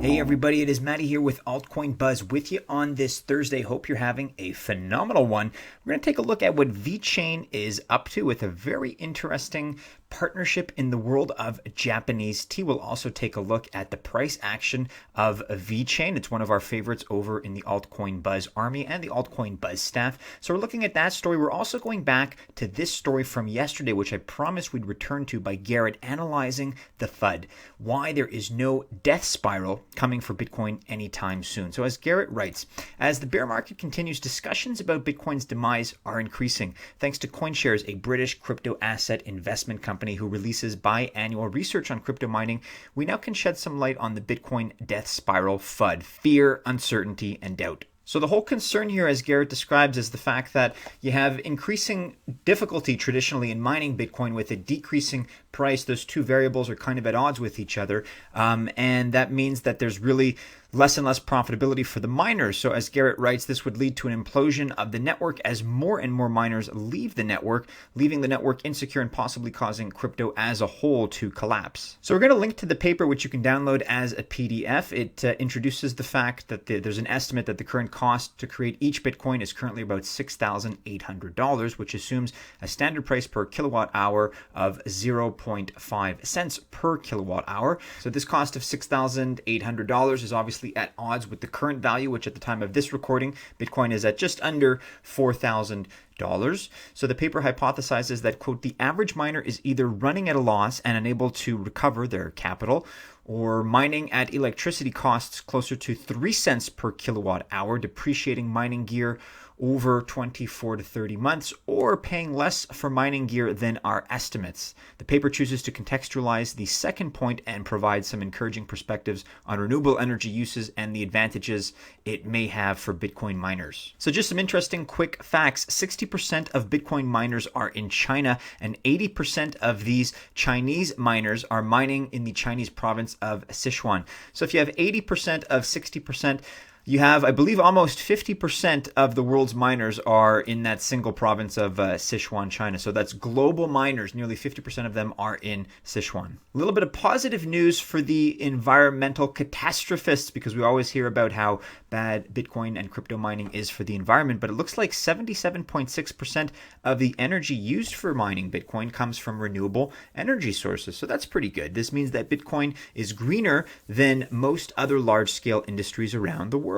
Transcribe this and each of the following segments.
Hey everybody, it is Mattie here with Altcoin Buzz with you on this Thursday. Hope you're having a phenomenal one. We're going to take a look at what VeChain is up to with a very interesting partnership in the world of Japanese tea. We'll also take a look at the price action of VeChain. It's one of our favorites over in the Altcoin Buzz army and the Altcoin Buzz staff. So we're looking at that story. We're also going back to this story from yesterday, which I promised we'd return to by Garrett, analyzing the FUD, why there is no death spiral coming for Bitcoin anytime soon. So as Garrett writes, as the bear market continues, discussions about Bitcoin's demise are increasing. Thanks to CoinShares, a British crypto asset investment company who releases biannual research on crypto mining, we now can shed some light on the Bitcoin death spiral FUD, fear, uncertainty, and doubt. So the whole concern here, as Garrett describes, is the fact that you have increasing difficulty traditionally in mining Bitcoin with a decreasing price. Those two variables are kind of at odds with each other. And that means that there's really less and less profitability for the miners. So as Garrett writes, this would lead to an implosion of the network as more and more miners leave the network, leaving the network insecure and possibly causing crypto as a whole to collapse. So we're going to link to the paper, which you can download as a PDF. It introduces the fact that there's an estimate that the current cost to create each Bitcoin is currently about $6,800, which assumes a standard price per kilowatt hour of 0.5 cents per kilowatt hour. So this cost of $6,800 is obviously at odds with the current value, which at the time of this recording, Bitcoin is at just under $4,000. So the paper hypothesizes that, quote, the average miner is either running at a loss and unable to recover their capital, or mining at electricity costs closer to 3 cents per kilowatt hour, depreciating mining gear over 24 to 30 months, or paying less for mining gear than our estimates. The paper chooses to contextualize the second point and provide some encouraging perspectives on renewable energy uses and the advantages it may have for Bitcoin miners. So just some interesting quick facts. 60% of Bitcoin miners are in China, and 80% of these Chinese miners are mining in the Chinese province of Sichuan. So if you have 80% of 60%, you have, I believe, almost 50% of the world's miners are in that single province of Sichuan, China. So that's global miners. Nearly 50% of them are in Sichuan. A little bit of positive news for the environmental catastrophists, because we always hear about how bad Bitcoin and crypto mining is for the environment, but it looks like 77.6% of the energy used for mining Bitcoin comes from renewable energy sources. So that's pretty good. This means that Bitcoin is greener than most other large-scale industries around the world.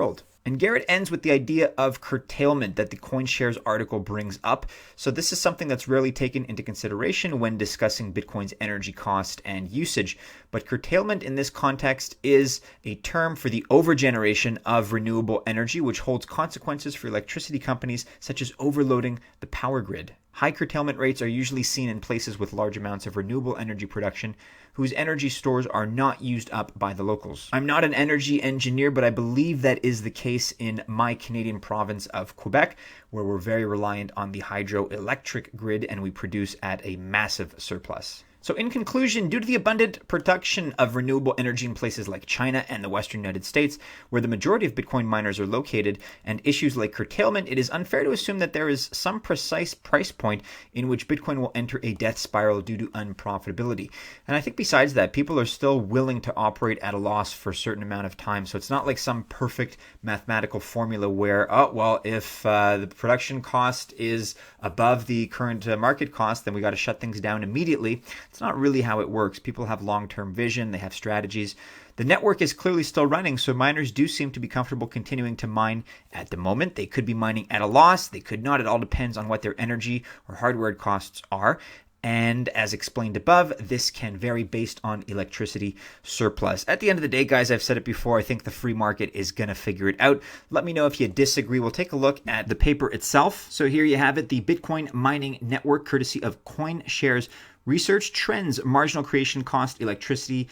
And Garrett ends with the idea of curtailment that the CoinShares article brings up. So this is something that's rarely taken into consideration when discussing Bitcoin's energy cost and usage. But curtailment in this context is a term for the overgeneration of renewable energy, which holds consequences for electricity companies, such as overloading the power grid. High curtailment rates are usually seen in places with large amounts of renewable energy production, whose energy stores are not used up by the locals. I'm not an energy engineer, but I believe that is the case in my Canadian province of Quebec, where we're very reliant on the hydroelectric grid and we produce at a massive surplus. So in conclusion, due to the abundant production of renewable energy in places like China and the Western United States, where the majority of Bitcoin miners are located, and issues like curtailment, it is unfair to assume that there is some precise price point in which Bitcoin will enter a death spiral due to unprofitability. And I think besides that, people are still willing to operate at a loss for a certain amount of time. So it's not like some perfect mathematical formula where, oh, well, if the production cost is above the current market cost, then we got to shut things down immediately. It's not really how it works. People have long-term vision. They have strategies. The network is clearly still running, so miners do seem to be comfortable continuing to mine at the moment. They could be mining at a loss. They could not. It all depends on what their energy or hardware costs are. And as explained above, this can vary based on electricity surplus. At the end of the day, guys, I've said it before, I think the free market is going to figure it out. Let me know if you disagree. We'll take a look at the paper itself. So here you have it, the Bitcoin mining network, courtesy of CoinShares Research, Trends, Marginal Creation Cost, Electricity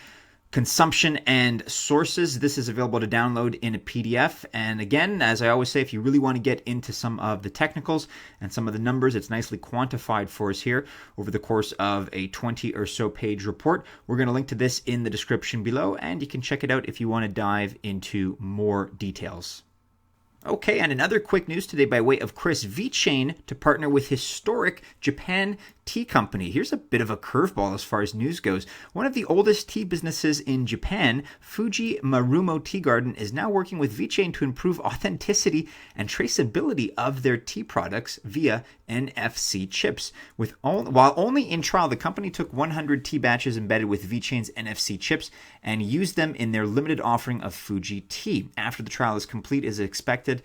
Consumption, and Sources. This is available to download in a PDF. And again, as I always say, if you really want to get into some of the technicals and some of the numbers, it's nicely quantified for us here over the course of a 20 or so page report. We're going to link to this in the description below, and you can check it out if you want to dive into more details. Okay, and another quick news today by way of Chris. VeChain to partner with historic Japan tea company. Here's a bit of a curveball as far as news goes. One of the oldest tea businesses in Japan, Fuji Marumo Tea Garden, is now working with VeChain to improve authenticity and traceability of their tea products via NFC chips. While only in trial, the company took 100 tea batches embedded with VeChain's NFC chips and used them in their limited offering of Fuji tea. After the trial is complete, it is expected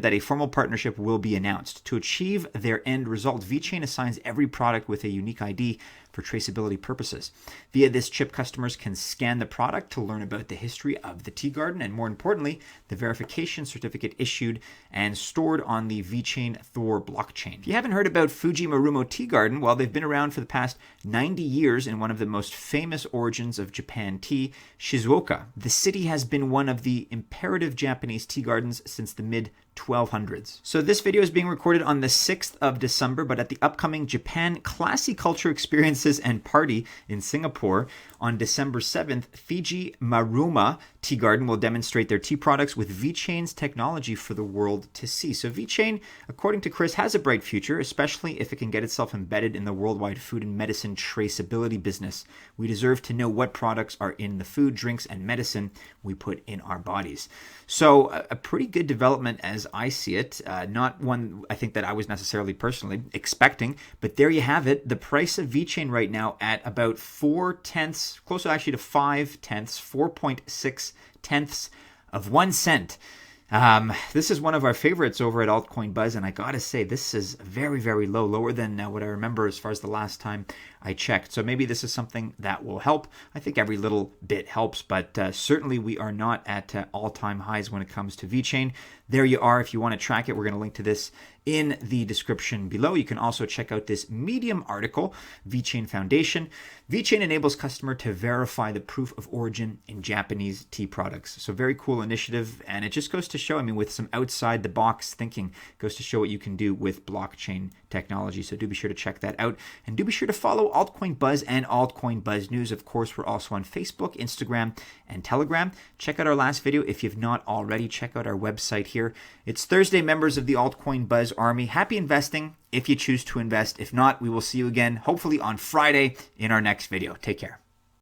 that a formal partnership will be announced. To achieve their end result, VeChain assigns every product with a unique ID for traceability purposes. Via this chip, customers can scan the product to learn about the history of the tea garden and, more importantly, the verification certificate issued and stored on the VeChain Thor blockchain. If you haven't heard about Fuji Marumo Tea Garden, well, they've been around for the past 90 years in one of the most famous origins of Japan tea, Shizuoka. The city has been one of the imperative Japanese tea gardens since the mid-1200s. So this video is being recorded on the 6th of December, but at the upcoming Japan Classy Culture Experiences and Party in Singapore on December 7th, Fuji Maruma Tea Garden will demonstrate their tea products with VeChain's technology for the world to see. So VeChain, according to Chris, has a bright future, especially if it can get itself embedded in the worldwide food and medicine traceability business. We deserve to know what products are in the food, drinks, and medicine we put in our bodies. So a pretty good development as I see it. Not one I think that I was necessarily personally expecting, but there you have it. The price of VeChain right now at about 4/10, closer actually to 5/10, 4.6 of 1 cent. This is one of our favorites over at Altcoin Buzz, and I gotta say, this is very, very low, lower than what I remember as far as the last time I checked. So maybe this is something that will help. I think every little bit helps, but certainly we are not at all-time highs when it comes to VeChain. There you are. If you want to track it, we're going to link to this in the description below. You can also check out this Medium article, VeChain Foundation. VeChain enables customer to verify the proof of origin in Japanese tea products. So very cool initiative, and it just goes to show, I mean, with some outside the box thinking, goes to show what you can do with blockchain technology. So do be sure to check that out, and do be sure to follow Altcoin Buzz and Altcoin Buzz News. Of course, we're also on Facebook, Instagram, and Telegram. Check out our last video if you've not already. Check out our website here. It's Thursday, members of the Altcoin Buzz Army. Happy investing if you choose to invest. If not, we will see you again, hopefully on Friday in our next video. Take care.